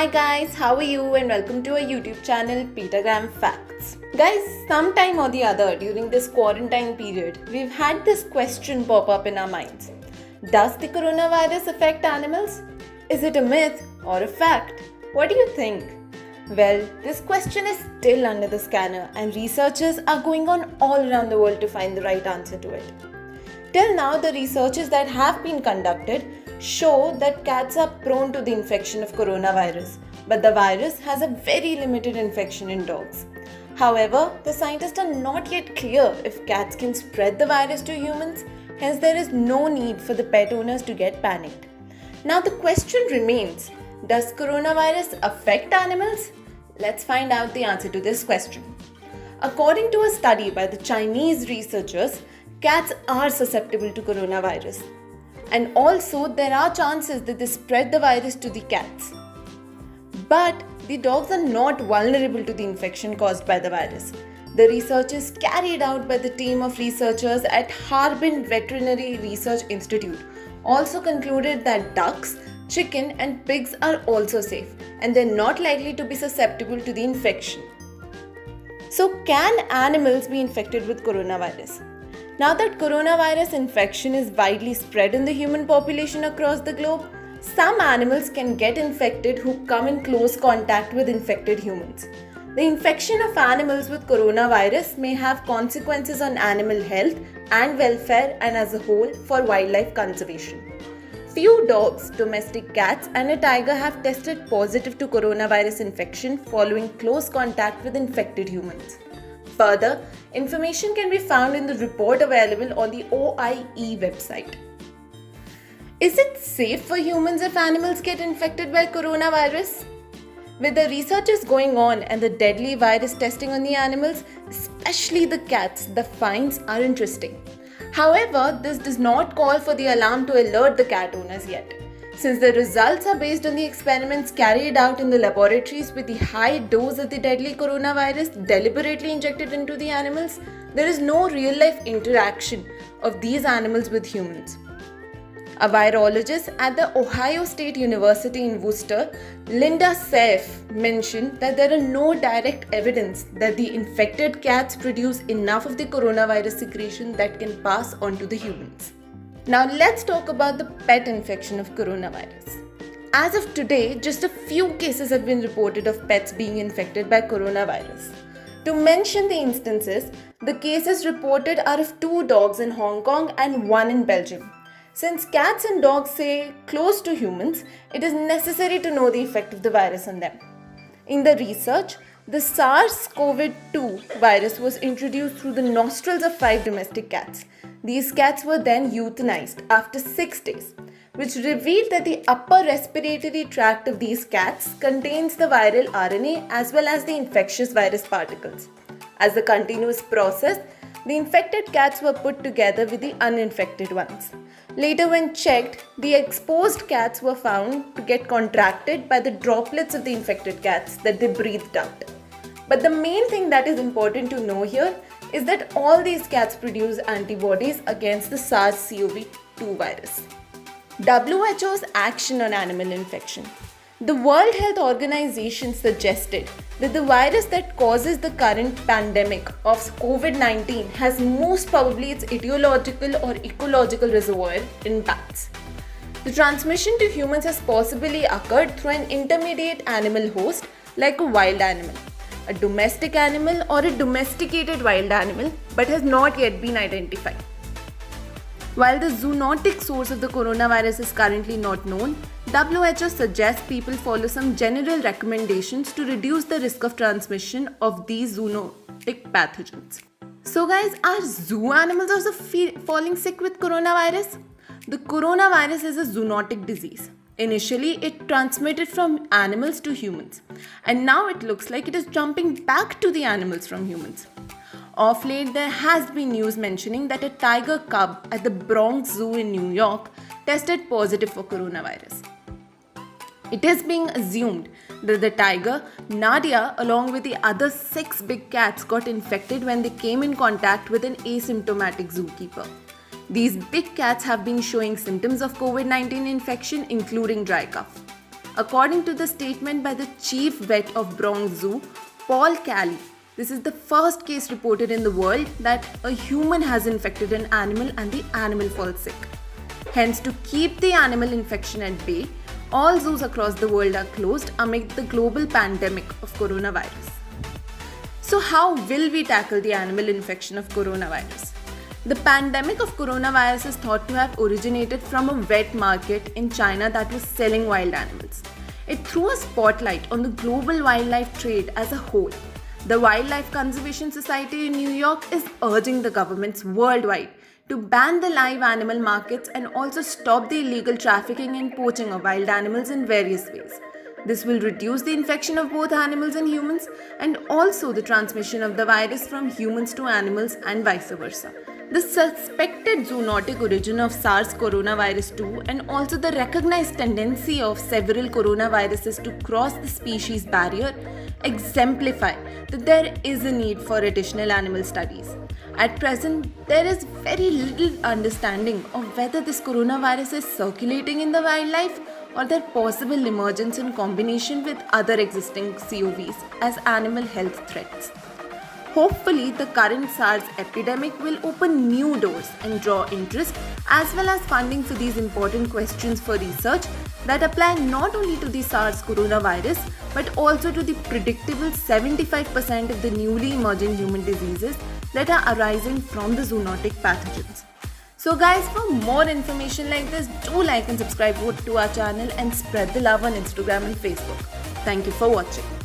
Hi guys, how are you and welcome to our YouTube channel Petagram Facts. Guys, sometime or the other during this quarantine period, we've had this question pop up in our minds. Does the coronavirus affect animals? Is it a myth or a fact? What do you think? Well, this question is still under the scanner and researchers are going on all around the world to find the right answer to it. Till now, the researches that have been conducted show that cats are prone to the infection of coronavirus, but the virus has a very limited infection in dogs. However, the scientists are not yet clear if cats can spread the virus to humans, hence there is no need for the pet owners to get panicked. Now the question remains, does coronavirus affect animals? Let's find out the answer to this question. According to a study by the Chinese researchers, cats are susceptible to coronavirus. And also there are chances that they spread the virus to the cats. But the dogs are not vulnerable to the infection caused by the virus. The researches carried out by the team of researchers at Harbin Veterinary Research Institute also concluded that ducks, chicken and pigs are also safe and they're not likely to be susceptible to the infection. So can animals be infected with coronavirus? Now that coronavirus infection is widely spread in the human population across the globe, some animals can get infected who come in close contact with infected humans. The infection of animals with coronavirus may have consequences on animal health and welfare and as a whole for wildlife conservation. Few dogs, domestic cats and a tiger have tested positive to coronavirus infection following close contact with infected humans. Further, information can be found in the report available on the OIE website. Is it safe for humans if animals get infected by coronavirus? With the researches going on and the deadly virus testing on the animals, especially the cats, the finds are interesting. However, this does not call for the alarm to alert the cat owners yet. Since the results are based on the experiments carried out in the laboratories with the high dose of the deadly coronavirus deliberately injected into the animals, there is no real-life interaction of these animals with humans. A virologist at the Ohio State University in Worcester, Linda Seif, mentioned that there are no direct evidence that the infected cats produce enough of the coronavirus secretion that can pass on to the humans. Now let's talk about the pet infection of coronavirus. As of today, just a few cases have been reported of pets being infected by coronavirus. To mention the instances, the cases reported are of 2 dogs in Hong Kong and 1 in Belgium. Since cats and dogs stay close to humans, it is necessary to know the effect of the virus on them. In the research, the SARS-CoV-2 virus was introduced through the nostrils of 5 domestic cats. These cats were then euthanized after 6 days, which revealed that the upper respiratory tract of these cats contains the viral RNA as well as the infectious virus particles. As a continuous process, the infected cats were put together with the uninfected ones. Later, when checked, the exposed cats were found to get contracted by the droplets of the infected cats that they breathed out. But the main thing that is important to know here is that all these cats produce antibodies against the SARS-CoV-2 virus. WHO's action on animal infection. The World Health Organization suggested that the virus that causes the current pandemic of COVID-19 has most probably its etiological or ecological reservoir in bats. The transmission to humans has possibly occurred through an intermediate animal host like a wild animal, a domestic animal or a domesticated wild animal, but has not yet been identified. While the zoonotic source of the coronavirus is currently not known, WHO suggests people follow some general recommendations to reduce the risk of transmission of these zoonotic pathogens. So guys, are zoo animals also falling sick with coronavirus? The coronavirus is a zoonotic disease. Initially, it transmitted from animals to humans, and now it looks like it is jumping back to the animals from humans. Of late, there has been news mentioning that a tiger cub at the Bronx Zoo in New York tested positive for coronavirus. It is being assumed that the tiger, Nadia, along with the other 6 big cats got infected when they came in contact with an asymptomatic zookeeper. These big cats have been showing symptoms of COVID-19 infection, including dry cough. According to the statement by the chief vet of Bronx Zoo, Paul Kelly, this is the first case reported in the world that a human has infected an animal and the animal falls sick. Hence, to keep the animal infection at bay, all zoos across the world are closed amid the global pandemic of coronavirus. So how will we tackle the animal infection of coronavirus? The pandemic of coronavirus is thought to have originated from a wet market in China that was selling wild animals. It threw a spotlight on the global wildlife trade as a whole. The Wildlife Conservation Society in New York is urging the governments worldwide to ban the live animal markets and also stop the illegal trafficking and poaching of wild animals in various ways. This will reduce the infection of both animals and humans and also the transmission of the virus from humans to animals and vice versa. The suspected zoonotic origin of SARS coronavirus 2 and also the recognized tendency of several coronaviruses to cross the species barrier exemplify that there is a need for additional animal studies. At present, there is very little understanding of whether this coronavirus is circulating in the wildlife or their possible emergence in combination with other existing COVs as animal health threats. Hopefully, the current SARS epidemic will open new doors and draw interest as well as funding for these important questions for research that apply not only to the SARS coronavirus but also to the predictable 75% of the newly emerging human diseases that are arising from the zoonotic pathogens. So guys, for more information like this, do like and subscribe to our channel and spread the love on Instagram and Facebook. Thank you for watching.